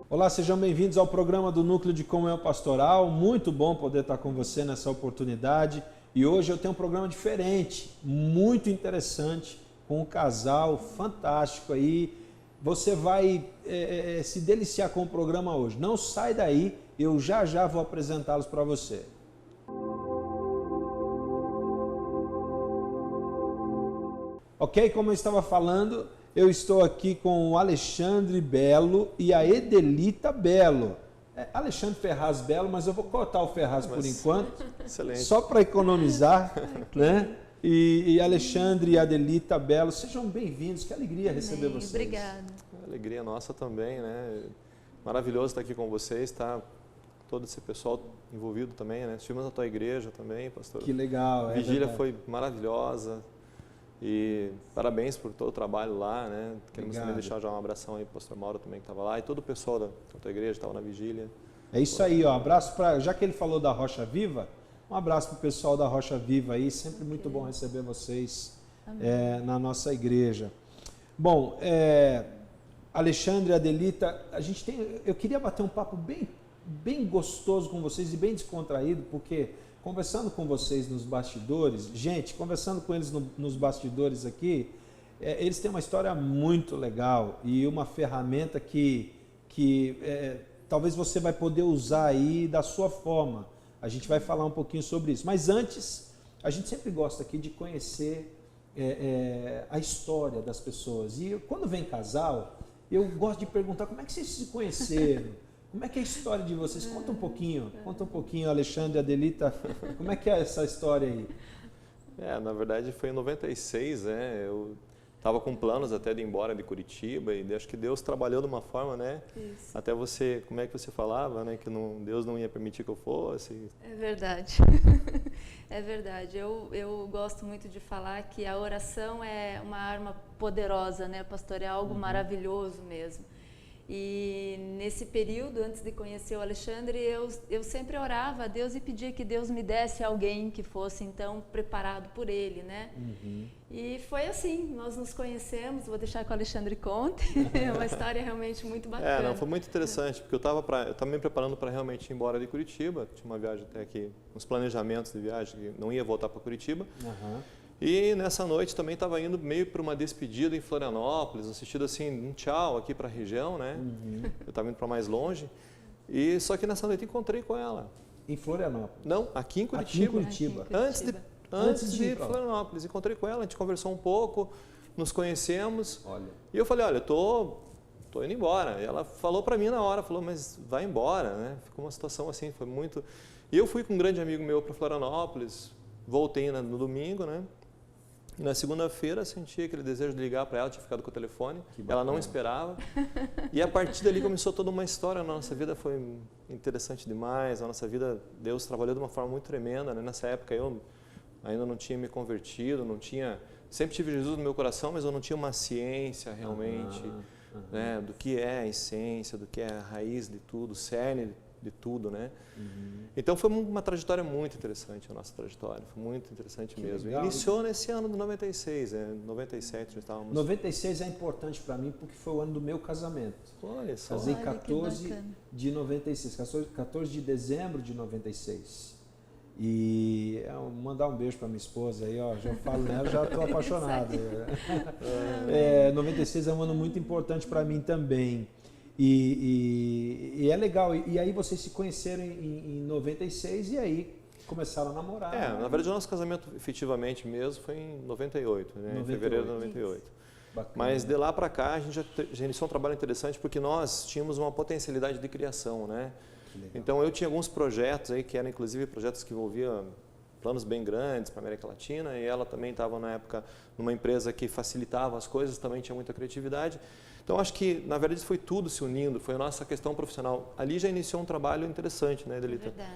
Olá, sejam bem-vindos ao programa do Núcleo de Comunhão Pastoral. Muito bom poder estar com você nessa oportunidade. E hoje eu tenho um programa diferente, muito interessante, com um casal fantástico aí. Você vai se deliciar com o programa hoje. Não sai daí, eu já vou apresentá-los para você. Ok, como eu estava falando, eu estou aqui com o Alexandre Belo e a Edelita Belo. Alexandre Ferraz Belo, mas eu vou cortar o Ferraz por enquanto, excelente. Só para economizar, né? E Alexandre e Adelita Belo, sejam bem-vindos, que alegria receber vocês. Obrigada. Alegria nossa também, né? Maravilhoso estar aqui com vocês, tá? Todo esse pessoal envolvido também, né? Estivemos na tua igreja também, pastor. Que legal, A vigília foi maravilhosa e parabéns por todo o trabalho lá, né? Queremos também deixar já um abração aí pro pastor Mauro também que estava lá e todo o pessoal da tua igreja estava na vigília. É isso aí, ó. Abraço para, já que ele falou da Rocha Viva, um abraço para o pessoal da Rocha Viva aí, sempre muito bom receber vocês na nossa igreja. Bom, Alexandre e Adelita, eu queria bater um papo bem gostoso com vocês e bem descontraído, porque conversando com vocês nos bastidores, conversando com eles nos bastidores aqui, eles têm uma história muito legal e uma ferramenta que talvez você vai poder usar aí da sua forma. A gente vai falar um pouquinho sobre isso. Mas antes, a gente sempre gosta aqui de conhecer a história das pessoas. E quando vem casal, eu gosto de perguntar como é que vocês se conheceram? Como é que é a história de vocês? Conta um pouquinho, Alexandre e Adelita, como é que é essa história aí? Na verdade foi em 96, né? Eu estava com planos até de ir embora de Curitiba e acho que Deus trabalhou de uma forma, né? Isso. Até você, como é que você falava, né? Que Deus não ia permitir que eu fosse. É verdade. É verdade. Eu gosto muito de falar que a oração é uma arma poderosa, né, pastor? É algo maravilhoso mesmo. E nesse período, antes de conhecer o Alexandre, eu sempre orava a Deus e pedia que Deus me desse alguém que fosse, então, preparado por Ele, né? E foi assim, nós nos conhecemos, vou deixar que o Alexandre conte, é uma história realmente muito bacana. Foi muito interessante, porque eu estava me preparando para realmente ir embora de Curitiba, tinha uma viagem até aqui, uns planejamentos de viagem, que não ia voltar para Curitiba. E nessa noite também estava indo meio para uma despedida em Florianópolis, no sentido assim, um tchau aqui para a região, né? Eu estava indo para mais longe. E só que nessa noite encontrei com ela. Em Florianópolis? Não, aqui em Curitiba. Aqui em Curitiba. Antes de ir para Florianópolis. Encontrei com ela, a gente conversou um pouco, nos conhecemos. E eu falei, olha, eu tô indo embora. E ela falou para mim na hora, falou, mas vai embora, né? Ficou uma situação assim, foi muito... E eu fui com um grande amigo meu para Florianópolis, voltei no domingo, né? E na segunda-feira senti aquele desejo de ligar para ela, tinha ficado com o telefone, ela não esperava. E a partir dali começou toda uma história, a nossa vida foi interessante demais, a nossa vida, Deus trabalhou de uma forma muito tremenda, né? Nessa época eu ainda não tinha me convertido, sempre tive Jesus no meu coração, mas eu não tinha uma ciência realmente né, do que é a essência, do que é a raiz de tudo, o cerne de tudo, né? Então foi uma trajetória muito interessante, a nossa trajetória, foi muito interessante mesmo. Legal. Iniciou nesse ano de 96, 97 já estávamos... 96 é importante para mim porque foi o ano do meu casamento. Olha só. Casei 14 de 96, 14 de dezembro de 96. E mandar um beijo para minha esposa aí, ó, já falo nela, já estou apaixonado. 96 é um ano muito importante para mim também. E é legal. E aí vocês se conheceram em 96 e aí começaram a namorar. Na verdade o nosso casamento efetivamente mesmo foi em 98, né? 98. Em fevereiro de 98. Bacana. Mas de lá para cá a gente já iniciou um trabalho interessante porque nós tínhamos uma potencialidade de criação, né? Então eu tinha alguns projetos aí que eram inclusive projetos que envolviam planos bem grandes para a América Latina e ela também estava na época numa empresa que facilitava as coisas, também tinha muita criatividade. Então acho que na verdade foi tudo se unindo, foi a nossa questão profissional. Ali já iniciou um trabalho interessante, né, Adelita? Verdade.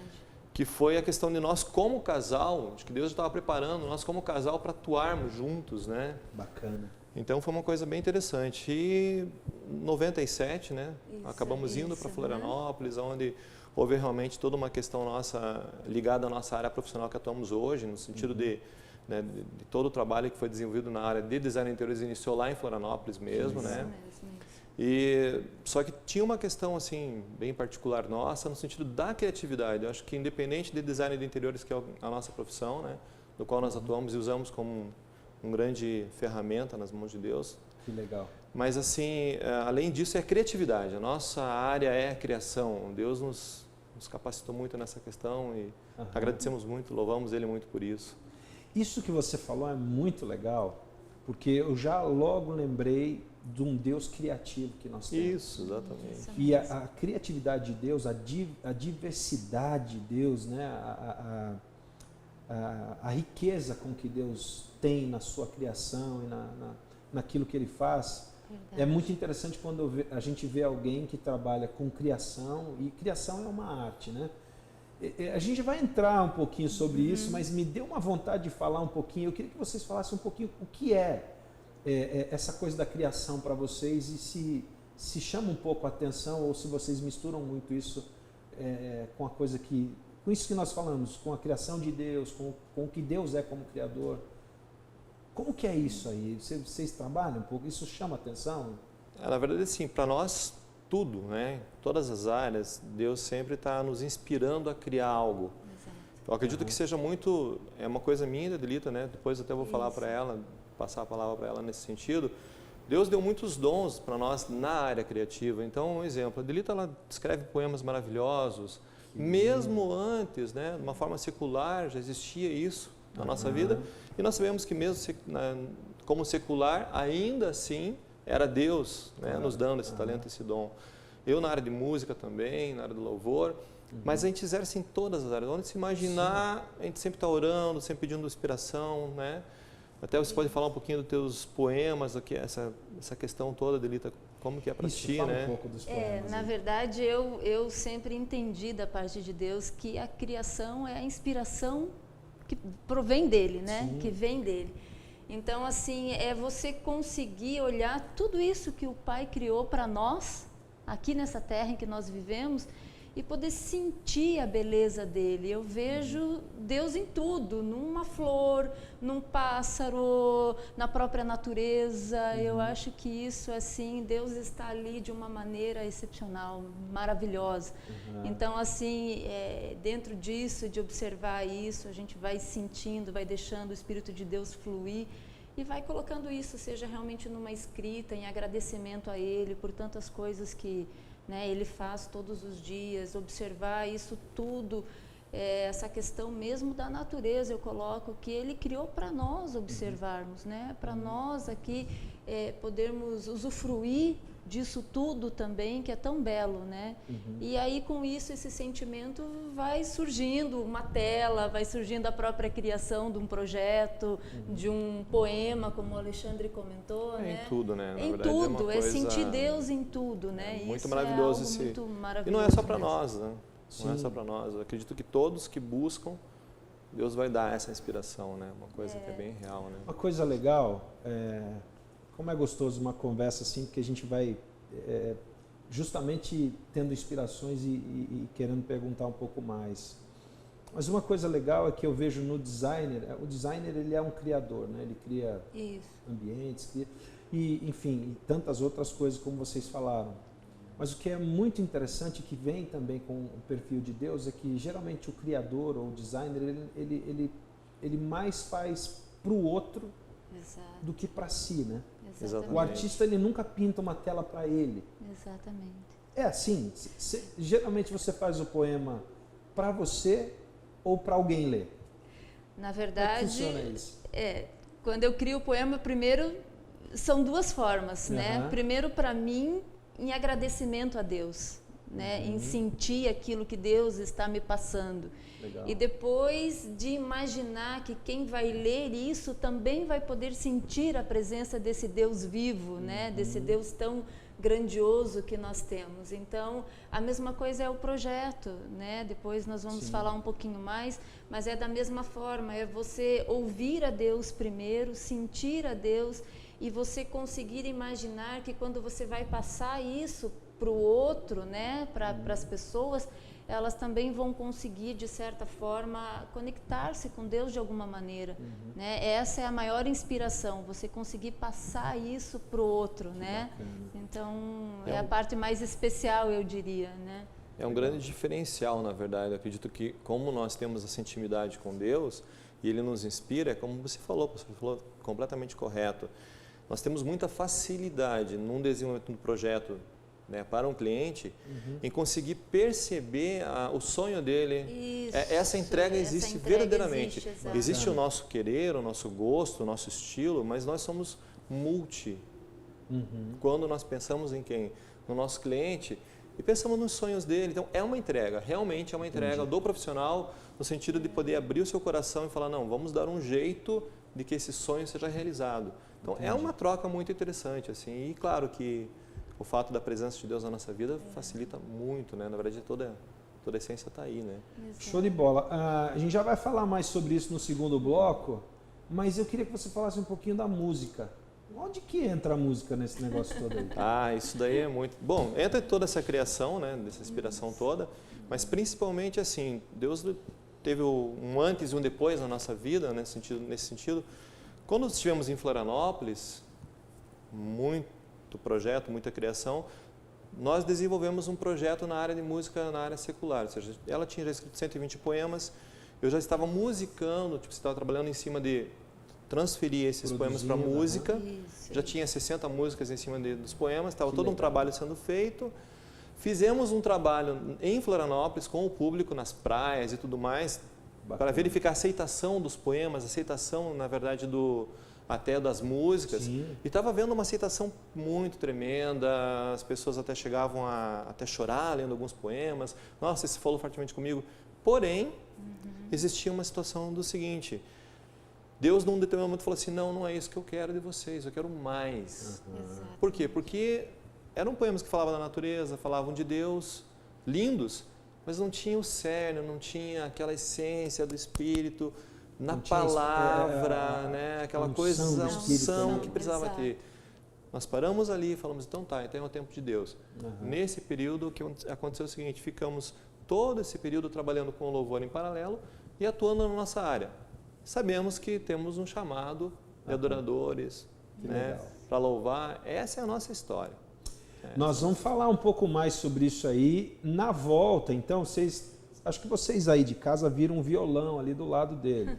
Que foi a questão de nós como casal, acho que Deus estava preparando nós como casal para atuarmos juntos, né? Bacana. Então foi uma coisa bem interessante. E em 97, né, acabamos indo para Florianópolis, onde houve realmente toda uma questão nossa ligada à nossa área profissional que atuamos hoje, no sentido de todo o trabalho que foi desenvolvido na área de design de interiores iniciou lá em Florianópolis mesmo, né? Só que tinha uma questão assim bem particular nossa no sentido da criatividade. Eu acho que independente de design de interiores, que é a nossa profissão, né, no qual nós atuamos e usamos como uma grande ferramenta nas mãos de Deus. Que legal. Mas assim, além disso, é criatividade. A nossa área é a criação. Deus nos capacitou muito nessa questão e agradecemos muito, louvamos Ele muito por isso. Isso que você falou é muito legal, porque eu já logo lembrei de um Deus criativo que nós temos. Isso, exatamente. E a criatividade de Deus, a diversidade de Deus, né? A riqueza com que Deus tem na sua criação e naquilo que Ele faz. Verdade. É muito interessante quando a gente vê alguém que trabalha com criação, e criação é uma arte, né? A gente vai entrar um pouquinho sobre isso, mas me deu uma vontade de falar um pouquinho. Eu queria que vocês falassem um pouquinho o que é essa coisa da criação para vocês e se chama um pouco a atenção ou se vocês misturam muito isso com a coisa com isso que nós falamos, com a criação de Deus, com o que Deus é como Criador. Como que é isso aí? Vocês trabalham um pouco? Isso chama a atenção? Na verdade, sim, para nós tudo, né? Todas as áreas, Deus sempre está nos inspirando a criar algo. Exato. Eu acredito que seja muito, é uma coisa minha da Adelita, né? Depois até vou falar para ela, passar a palavra para ela nesse sentido. Deus deu muitos dons para nós na área criativa. Então, um exemplo, a Adelita, ela escreve poemas maravilhosos, mesmo antes, né? De uma forma secular, já existia isso na nossa vida. E nós sabemos que mesmo como secular, ainda assim, era Deus, né, nos dando esse talento, esse dom. Eu na área de música também, na área do louvor, mas a gente exerce em todas as áreas. Onde se imaginar, a gente sempre está orando, sempre pedindo inspiração, né? Até você pode falar um pouquinho dos teus poemas, aqui, essa questão toda, Adelita, como que é para ti, fala né? Um pouco dos poemas, na verdade, eu sempre entendi da parte de Deus que a criação é a inspiração que provém dele, né? Sim. Que vem dele. Então, assim, é você conseguir olhar tudo isso que o Pai criou para nós, aqui nessa terra em que nós vivemos, e poder sentir a beleza dele. Eu vejo Deus em tudo, numa flor, num pássaro, na própria natureza. Eu acho que isso, assim, Deus está ali de uma maneira excepcional, maravilhosa. Então, assim, dentro disso, de observar isso, a gente vai sentindo, vai deixando o Espírito de Deus fluir e vai colocando isso, seja realmente numa escrita, em agradecimento a Ele por tantas coisas que Ele faz todos os dias, observar isso tudo, essa questão mesmo da natureza, eu coloco que Ele criou para nós observarmos, né? Para nós aqui podermos usufruir disso tudo também, que é tão belo, né? E aí com isso, esse sentimento vai surgindo uma tela, vai surgindo a própria criação de um projeto, de um poema, como o Alexandre comentou, né? Em tudo, né? Na verdade, tudo, é sentir Deus em tudo, né? Muito isso maravilhoso é muito maravilhoso. E não é só para nós, né? Sim. Não é só para nós. Eu acredito que todos que buscam, Deus vai dar essa inspiração, né? Uma coisa que é bem real, né? Uma coisa legal, como é gostoso uma conversa assim, porque a gente vai justamente tendo inspirações e querendo perguntar um pouco mais. Mas uma coisa legal é que eu vejo no designer, o designer ele é um criador, né? Ele cria ambientes, e enfim, e tantas outras coisas como vocês falaram. Mas o que é muito interessante, que vem também com o perfil de Deus, é que geralmente o criador ou o designer, ele mais faz para o outro do que para si, né? Exatamente. O artista, ele nunca pinta uma tela para ele. Exatamente. É assim, geralmente você faz o poema para você ou para alguém ler? Na verdade, como funciona isso? Quando eu crio o poema, primeiro, são duas formas, né? Primeiro, para mim, em agradecimento a Deus, né? Em sentir aquilo que Deus está me passando. Legal. E depois de imaginar que quem vai ler isso também vai poder sentir a presença desse Deus vivo, né? Desse Deus tão grandioso que nós temos. Então, a mesma coisa é o projeto, né? Depois nós vamos falar um pouquinho mais, mas é da mesma forma, é você ouvir a Deus primeiro, sentir a Deus e você conseguir imaginar que quando você vai passar isso para o outro, né, para as pessoas, elas também vão conseguir, de certa forma, conectar-se com Deus de alguma maneira. Né? Essa é a maior inspiração, você conseguir passar isso para o outro. Né? Então, é a parte mais especial, eu diria. Né? É um grande diferencial, na verdade. Eu acredito que, como nós temos essa intimidade com Deus, e Ele nos inspira, como você falou completamente correto. Nós temos muita facilidade num desenvolvimento do projeto, né, para um cliente, em conseguir perceber o sonho dele. Isso, essa entrega existe verdadeiramente. Existe o exatamente. nosso querer, o nosso gosto, o nosso estilo, mas nós somos multi. Quando nós pensamos em quem? No nosso cliente e pensamos nos sonhos dele. Então, é uma entrega, realmente é uma entrega do profissional, no sentido de poder abrir o seu coração e falar, não, vamos dar um jeito de que esse sonho seja realizado. Então, é uma troca muito interessante, assim, e claro que o fato da presença de Deus na nossa vida facilita muito, né? Na verdade, toda a essência está aí, né? Exato. Show de bola. A gente já vai falar mais sobre isso no segundo bloco, mas eu queria que você falasse um pouquinho da música. Onde que entra a música nesse negócio todo aí? Isso daí é muito... Bom, entra toda essa criação, né? Dessa inspiração toda, mas principalmente assim, Deus teve um antes e um depois na nossa vida, nesse sentido. Quando estivemos em Florianópolis, muito projeto, muita criação, nós desenvolvemos um projeto na área de música, na área secular, ou seja, ela tinha já escrito 120 poemas, eu já estava musicando, você estava trabalhando em cima de transferir esses poemas para música, já tinha 60 músicas em cima dos poemas, estava todo um trabalho sendo feito, fizemos um trabalho em Florianópolis com o público nas praias e tudo mais, para verificar a aceitação dos poemas, aceitação, na verdade, até das músicas. E estava havendo uma aceitação muito tremenda, as pessoas até chegavam a até chorar lendo alguns poemas. Nossa, esse falou fortemente comigo. Porém, existia uma situação do seguinte, Deus num determinado momento falou assim, não é isso que eu quero de vocês, eu quero mais. Por quê? Porque eram poemas que falavam da natureza, falavam de Deus, lindos, mas não tinha o cerne, não tinha aquela essência do Espírito na palavra, né? Aquela coisa, a unção que precisava ter. Nós paramos ali e falamos, então é o tempo de Deus. Nesse período, o que aconteceu é o seguinte, ficamos todo esse período trabalhando com o louvor em paralelo e atuando na nossa área. Sabemos que temos um chamado de adoradores, né? Para louvar, essa é a nossa história. Nós vamos falar um pouco mais sobre isso aí na volta. Então, acho que vocês aí de casa viram um violão ali do lado dele.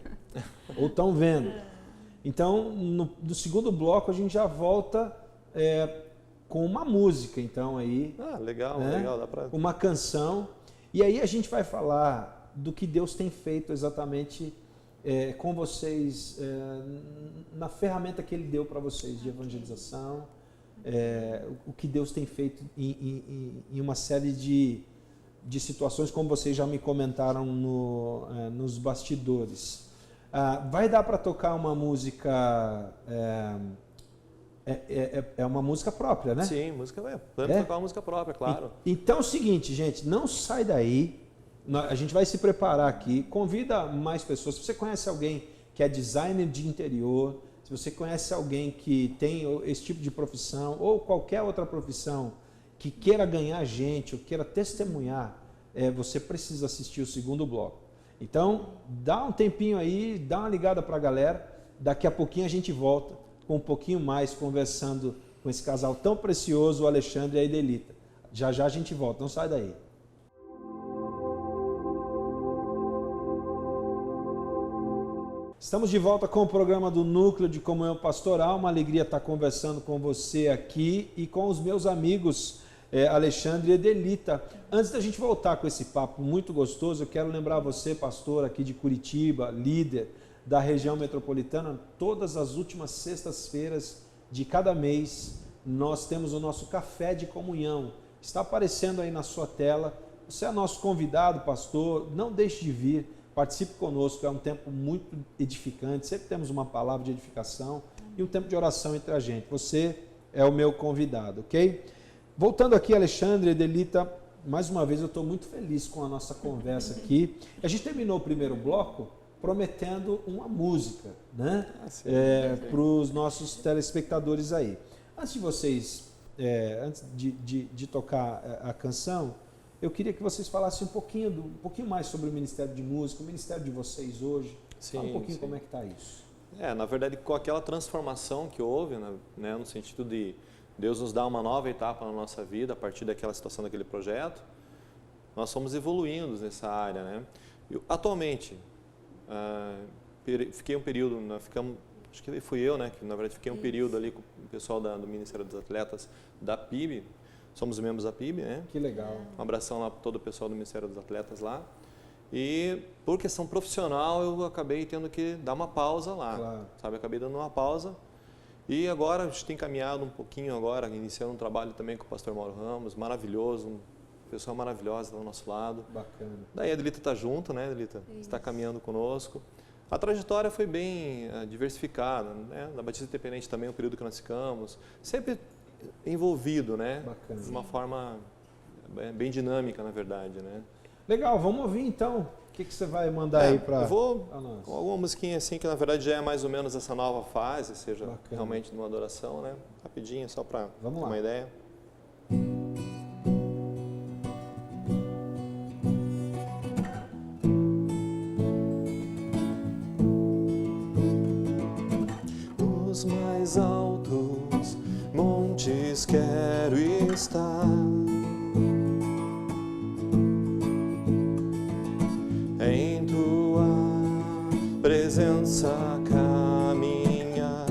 Ou estão vendo. Então, no segundo bloco, a gente já volta com uma música, então, aí. Legal, né? Legal. Dá pra... Uma canção. E aí a gente vai falar do que Deus tem feito exatamente com vocês, na ferramenta que Ele deu para vocês de evangelização. O que Deus tem feito em uma série de situações, como vocês já me comentaram nos bastidores. Vai dar para tocar uma música, uma música própria, né? Sim, podemos tocar uma música própria, claro. Então é o seguinte, gente, não sai daí, a gente vai se preparar aqui, convida mais pessoas. Se você conhece alguém que é designer de interior, se você conhece alguém que tem esse tipo de profissão ou qualquer outra profissão que queira ganhar gente ou queira testemunhar, você precisa assistir o segundo bloco. Então, dá um tempinho aí, dá uma ligada para a galera. Daqui a pouquinho a gente volta com um pouquinho mais, conversando com esse casal tão precioso, o Alexandre e a Edelita. Já a gente volta, não sai daí. Estamos de volta com o programa do Núcleo de Comunhão Pastoral. Uma alegria estar conversando com você aqui e com os meus amigos Alexandre e Edelita. Antes da gente voltar com esse papo muito gostoso, eu quero lembrar você, pastor aqui de Curitiba, líder da região metropolitana, todas as últimas sextas-feiras de cada mês nós temos o nosso café de comunhão. Está aparecendo aí na sua tela. Você é nosso convidado, pastor, não deixe de vir. Participe conosco, é um tempo muito edificante, sempre temos uma palavra de edificação e um tempo de oração entre a gente. Você é o meu convidado, ok? Voltando aqui, Alexandre e Edelita, mais uma vez eu estou muito feliz com a nossa conversa aqui. A gente terminou o primeiro bloco prometendo uma música, né? Para os nossos telespectadores aí. Antes de vocês antes de tocar a canção, eu queria que vocês falassem um pouquinho mais sobre o Ministério de Música, o Ministério de vocês hoje. Fala um pouquinho como é que está isso. Na verdade, com aquela transformação que houve, né, no sentido de Deus nos dar uma nova etapa na nossa vida a partir daquela situação, daquele projeto, nós fomos evoluindo nessa área, né? Atualmente, fiquei um período, acho que fui eu, né, que na verdade fiquei um período ali com o pessoal do Ministério dos Atletas da PIB, somos membros da PIB, né? Que legal. Um abração lá para todo o pessoal do Ministério dos Atletas lá. E por questão profissional eu acabei tendo que dar uma pausa lá, claro. Sabe? Acabei dando uma pausa e agora a gente tem caminhado um pouquinho agora, iniciando um trabalho também com o pastor Mauro Ramos, maravilhoso, uma pessoa maravilhosa do nosso lado. Bacana. Daí a Adelita está junto, né, Adelita? Está caminhando conosco. A trajetória foi bem diversificada, né? Na Batista Independente também, o período que nós ficamos, sempre envolvido, né? Bacana. De uma forma bem dinâmica, na verdade, né? Legal, vamos ouvir então. O que você vai mandar aí para nós? Eu vou com alguma musiquinha assim, que na verdade já é mais ou menos essa nova fase, seja realmente numa adoração, né? Rapidinho, só para ter uma ideia. Os mais altos montes quero estar, em tua presença caminhar,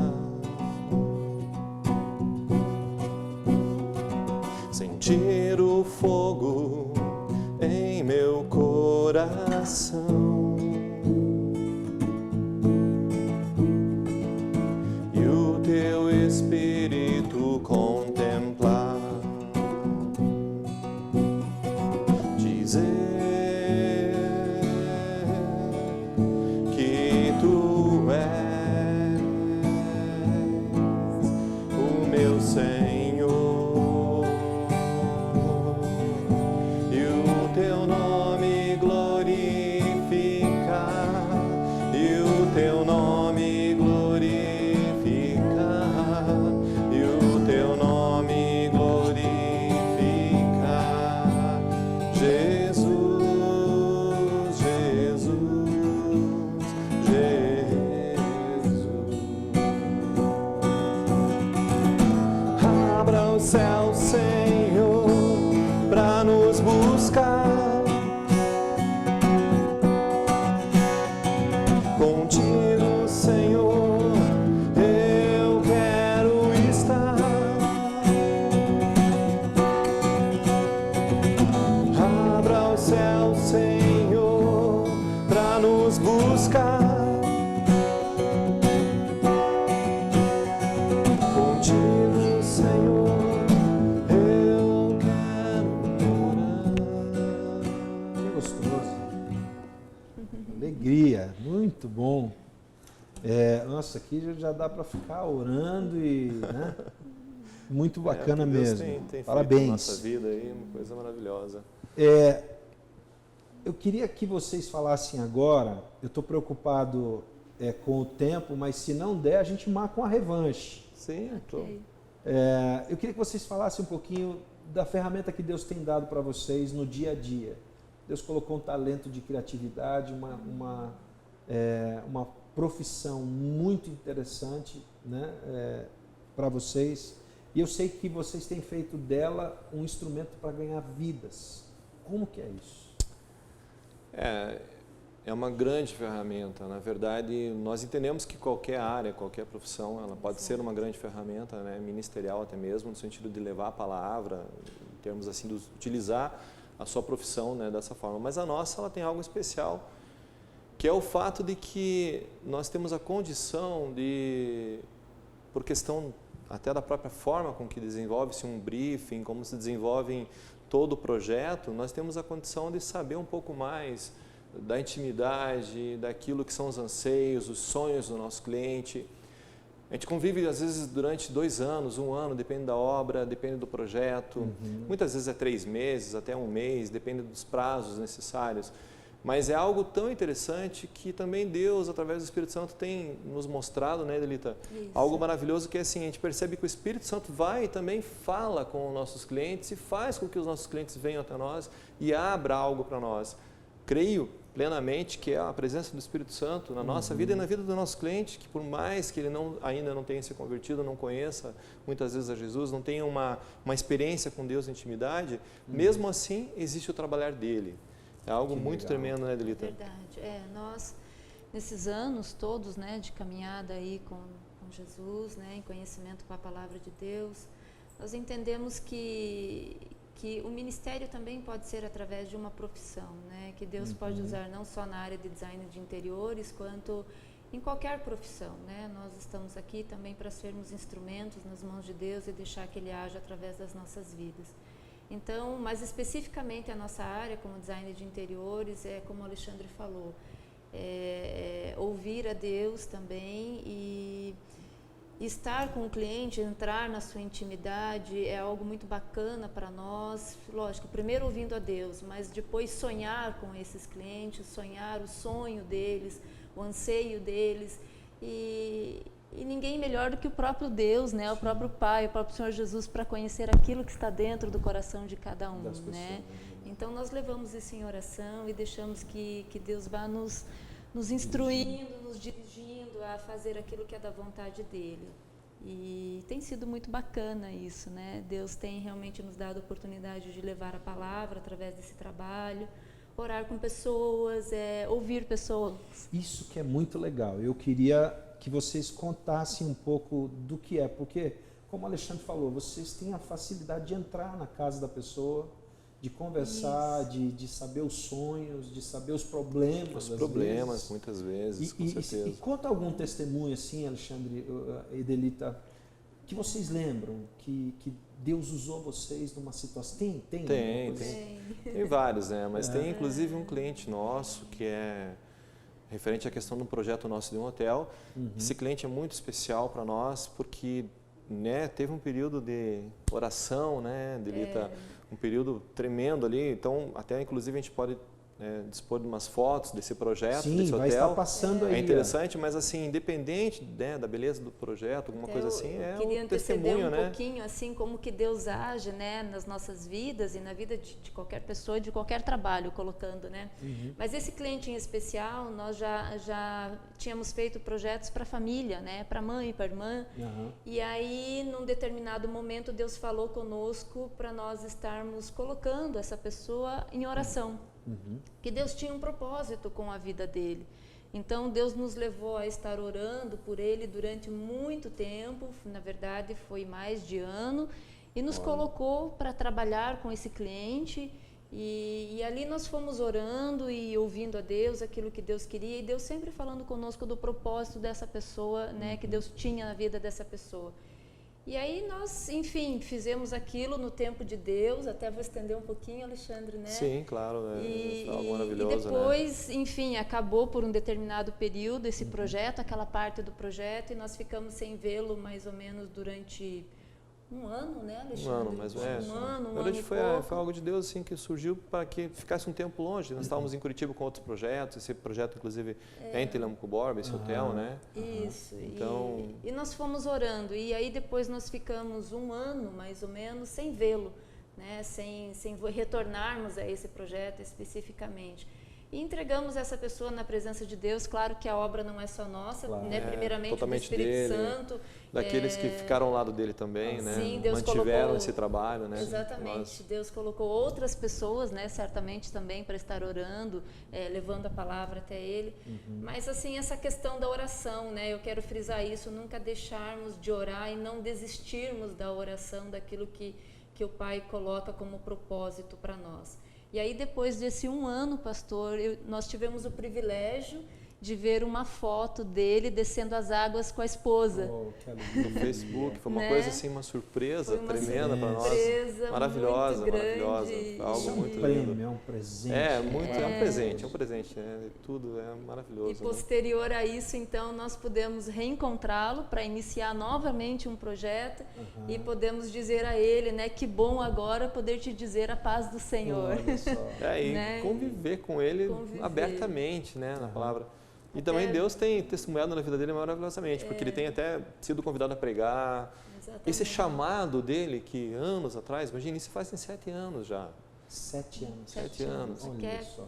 sentir o fogo em meu coração e o teu Espírito contemplar, dizer que tu és o meu Senhor e o teu nome glorificar, e o teu nome glorificar, e o teu nome glorificar, Jesus, Jesus, Jesus. Abra o céu, Senhor, para nos buscar. Contigo, Senhor, eu quero estar. Abra o céu, Senhor, para nos buscar. Contigo, Senhor, eu quero morar. Que gostoso. Alegria, muito bom. Nossa, aqui já dá para ficar orando e, né? Muito bacana Deus mesmo. tem Parabéns. feito na nossa vida aí, uma coisa maravilhosa. Eu queria que vocês falassem agora, eu estou preocupado com o tempo, mas se não der, a gente marca uma revanche. Sim, Ok. Eu queria que vocês falassem um pouquinho da ferramenta que Deus tem dado para vocês no dia a dia. Deus colocou um talento de criatividade, uma profissão muito interessante, né, para vocês. E eu sei que vocês têm feito dela um instrumento para ganhar vidas. Como que é isso? É uma grande ferramenta. Na verdade, nós entendemos que qualquer área, qualquer profissão, ela pode ser uma grande ferramenta, né, ministerial até mesmo, no sentido de levar a palavra, em termos assim, de utilizar a sua profissão, né, dessa forma. Mas a nossa, ela tem algo especial, que é o fato de que nós temos a condição de, por questão até da própria forma com que desenvolve-se um briefing, como se desenvolve todo o projeto, nós temos a condição de saber um pouco mais da intimidade, daquilo que são os anseios, os sonhos do nosso cliente. A gente convive, às vezes, durante 2 anos, 1 ano, depende da obra, depende do projeto. Muitas vezes é 3 meses, até 1 mês, depende dos prazos necessários. Mas é algo tão interessante que também Deus, através do Espírito Santo, tem nos mostrado, né, Delita? Algo maravilhoso que é assim, a gente percebe que o Espírito Santo vai e também fala com os nossos clientes e faz com que os nossos clientes venham até nós e abra algo para nós. Creio plenamente que é a presença do Espírito Santo na nossa vida e na vida do nosso cliente, que por mais que ele ainda não tenha se convertido, não conheça muitas vezes a Jesus, não tenha uma experiência com Deus, intimidade, mesmo assim existe o trabalhar dele. É algo muito tremendo, né, Delita? É verdade. Nós, nesses anos todos, né, de caminhada aí com Jesus, né, em conhecimento com a palavra de Deus, nós entendemos que o ministério também pode ser através de uma profissão, né, que Deus pode usar não só na área de design de interiores, quanto em qualquer profissão, né? Nós estamos aqui também para sermos instrumentos nas mãos de Deus e deixar que Ele haja através das nossas vidas. Então, mais especificamente a nossa área como design de interiores, como o Alexandre falou, ouvir a Deus também e estar com o cliente, entrar na sua intimidade é algo muito bacana para nós. Lógico, primeiro ouvindo a Deus, mas depois sonhar com esses clientes, sonhar o sonho deles, o anseio deles e ninguém melhor do que o próprio Deus, né? O próprio Pai, o próprio Senhor Jesus, para conhecer aquilo que está dentro do coração de cada um, né? Então nós levamos isso em oração e deixamos que Deus vá nos instruindo, nos dirigindo a fazer aquilo que é da vontade dele. E tem sido muito bacana isso, né? Deus tem realmente nos dado a oportunidade de levar a palavra através desse trabalho, orar com pessoas, ouvir pessoas. Isso que é muito legal. Eu queria que vocês contassem um pouco do que é, porque, como o Alexandre falou, vocês têm a facilidade de entrar na casa da pessoa, de conversar, de saber os sonhos, de saber os problemas. Os problemas, muitas vezes, com certeza. E conta algum testemunho assim, Alexandre e Delita, que vocês lembram, que Deus usou vocês numa situação. Tem vários, né? Mas tem inclusive um cliente nosso que é referente à questão do projeto nosso de um hotel. Esse cliente é muito especial para nós porque, né, teve um período de oração, né, Delita, um período tremendo ali. Então, até inclusive a gente pode dispor de umas fotos desse projeto, desse hotel. Vai estar passando aí. É interessante, mas assim, independente, né, da beleza do projeto, alguma coisa assim, queria um testemunho, né? Pouquinho assim como que Deus age, né, nas nossas vidas e na vida de qualquer pessoa, de qualquer trabalho, colocando, né? Mas esse cliente em especial, nós já tínhamos feito projetos para a família, né, para a mãe e para a irmã. E aí, num determinado momento, Deus falou conosco para nós estarmos colocando essa pessoa em oração. Que Deus tinha um propósito com a vida dele. Então Deus nos levou a estar orando por ele durante muito tempo, na verdade foi mais de ano, e nos colocou para trabalhar com esse cliente e ali nós fomos orando e ouvindo a Deus aquilo que Deus queria e Deus sempre falando conosco do propósito dessa pessoa, né, que Deus tinha na vida dessa pessoa. E aí nós, enfim, fizemos aquilo no tempo de Deus, até vou estender um pouquinho, Alexandre, né? Sim, claro, foi algo maravilhoso, e depois, né? Enfim, acabou por um determinado período esse projeto, aquela parte do projeto, e nós ficamos sem vê-lo mais ou menos durante um ano, né, Alexandre? Um ano, mas um ano e foi algo de Deus assim, que surgiu para que ficasse um tempo longe. Nós estávamos em Curitiba com outros projetos, esse projeto inclusive é em Telemco Borba, esse hotel, né? Isso, então... e nós fomos orando, e aí depois nós ficamos um ano, mais ou menos, sem vê-lo, né? Sem retornarmos a esse projeto especificamente. E entregamos essa pessoa na presença de Deus. Claro que a obra não é só nossa, né? Primeiramente do Espírito dele, Santo. Daqueles que ficaram ao lado dele também, né? Sim, Deus mantiveram colocou, esse trabalho, né? Exatamente. Deus colocou outras pessoas, né? Certamente também para estar orando, levando a palavra até ele. Mas assim, essa questão da oração, né? Eu quero frisar isso, nunca deixarmos de orar e não desistirmos da oração, daquilo que o Pai coloca como propósito para nós. E aí, depois desse um ano, pastor, nós tivemos o privilégio de ver uma foto dele descendo as águas com a esposa. No Facebook, foi uma coisa assim, uma surpresa tremenda para nós. Maravilhosa, maravilhosa. Algo muito lindo. É um presente. É um presente, né? Tudo é maravilhoso. E posterior a isso, então, nós pudemos reencontrá-lo para iniciar novamente um projeto e podemos dizer a ele, né, que bom agora poder te dizer a paz do Senhor. Olha só. E né? conviver com ele abertamente, né, na palavra. E também Deus tem testemunhado na vida dele maravilhosamente, porque ele tem até sido convidado a pregar. Exatamente. Esse chamado dele, que anos atrás, imagina, isso faz 7 anos já. 7 anos. 7 anos.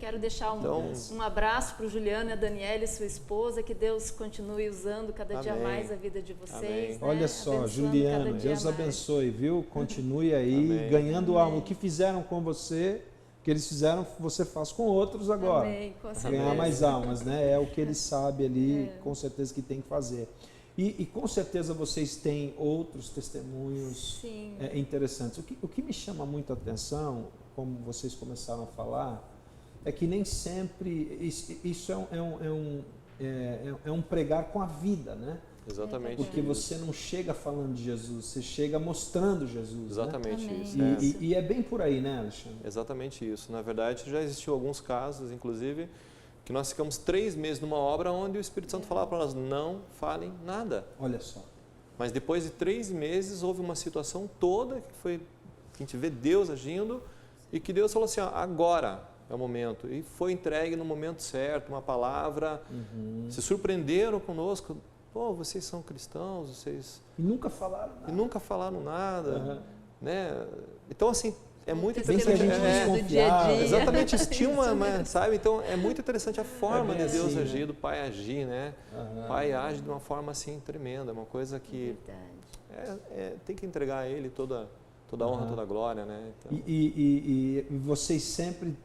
Quero deixar um abraço para o Juliano e a Daniela e sua esposa, que Deus continue usando cada dia mais a vida de vocês. Né? Olha só, Juliano, Deus abençoe, viu? Continue aí, ganhando o que fizeram com você, que eles fizeram, você faz com outros agora. Amém, com certeza. Ganhar mais almas, né? É o que ele sabe ali, com certeza que tem que fazer. E com certeza vocês têm outros testemunhos interessantes. O que me chama muita atenção, como vocês começaram a falar, é que nem sempre isso é um pregar com a vida, né? Exatamente. Porque você não chega falando de Jesus, você chega mostrando Jesus. Exatamente né? isso. E é bem por aí, né, Alexandre? Exatamente isso. Na verdade, já existiu alguns casos, inclusive, que nós ficamos 3 meses numa obra onde o Espírito Santo falava para nós, não falem nada. Olha só. Mas depois de 3 meses, houve uma situação toda que a gente vê Deus agindo e que Deus falou assim, agora é o momento. E foi entregue no momento certo, uma palavra. Se surpreenderam conosco. Pô, vocês são cristãos, vocês... E nunca falaram nada. Né? Então, assim, é muito interessante. Do dia a dia. Exatamente, isso tinha sabe? Então, é muito interessante a forma de Deus agir, do Pai agir, né? O Pai age de uma forma, assim, tremenda, uma coisa que tem que entregar a Ele toda a honra, toda a glória, né? Então... E vocês sempre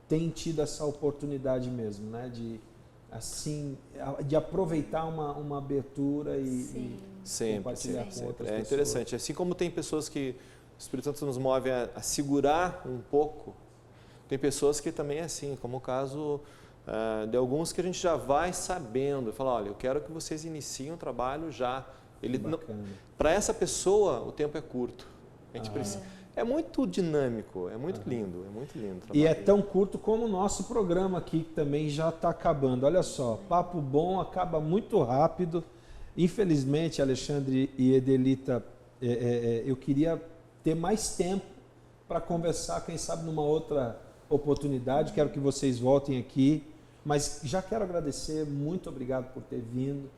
têm tido essa oportunidade mesmo, né? De aproveitar uma abertura e compartilhar com outras pessoas. É interessante. Assim como tem pessoas que o Espírito Santo nos move a segurar um pouco, tem pessoas que também é assim, como o caso de alguns que a gente já vai sabendo. Fala, olha, eu quero que vocês iniciem um trabalho já. Para essa pessoa, o tempo é curto. A gente precisa... É muito dinâmico, é muito lindo, é muito lindo. E é tão curto como o nosso programa aqui, que também já está acabando. Olha só, papo bom, acaba muito rápido. Infelizmente, Alexandre e Edelita, eu queria ter mais tempo para conversar, quem sabe numa outra oportunidade. Quero que vocês voltem aqui, mas já quero agradecer, muito obrigado por ter vindo.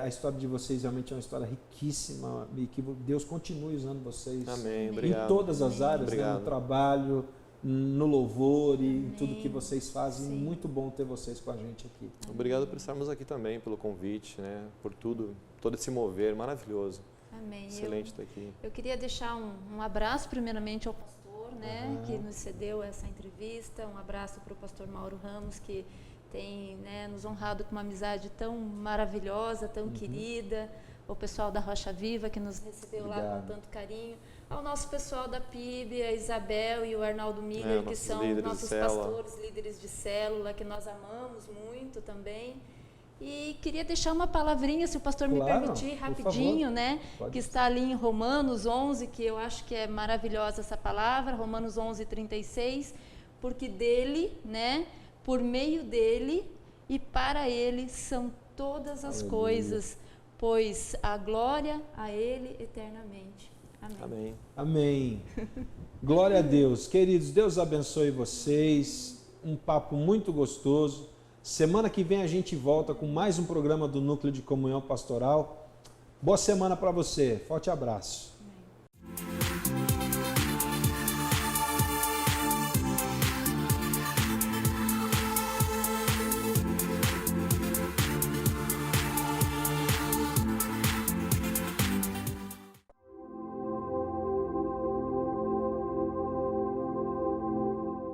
A história de vocês realmente é uma história riquíssima e que Deus continue usando vocês. Amém. Obrigado. Em todas as áreas, né? No trabalho, no louvor e em tudo que vocês fazem. Sim. Muito bom ter vocês com a gente aqui. Obrigado por estarmos aqui também, pelo convite, né? Por tudo, todo esse mover maravilhoso. Amém. Excelente estar aqui. Eu queria deixar um abraço primeiramente ao pastor, né? Que nos cedeu essa entrevista. Um abraço para o pastor Mauro Ramos, que tem, né, nos honrado com uma amizade tão maravilhosa, tão querida, o pessoal da Rocha Viva que nos recebeu lá com tanto carinho, ao nosso pessoal da PIB, a Isabel e o Arnaldo Miller, que são nossos pastores, líderes de célula, que nós amamos muito também. E queria deixar uma palavrinha, se o pastor me permitir, rapidinho, né? Que está ali em Romanos 11, que eu acho que é maravilhosa essa palavra, Romanos 11, 36, porque dele, né? Por meio dele e para ele são todas as coisas, pois a glória a ele eternamente. Amém. Amém. Glória a Deus. Queridos, Deus abençoe vocês. Um papo muito gostoso. Semana que vem a gente volta com mais um programa do Núcleo de Comunhão Pastoral. Boa semana para você. Forte abraço.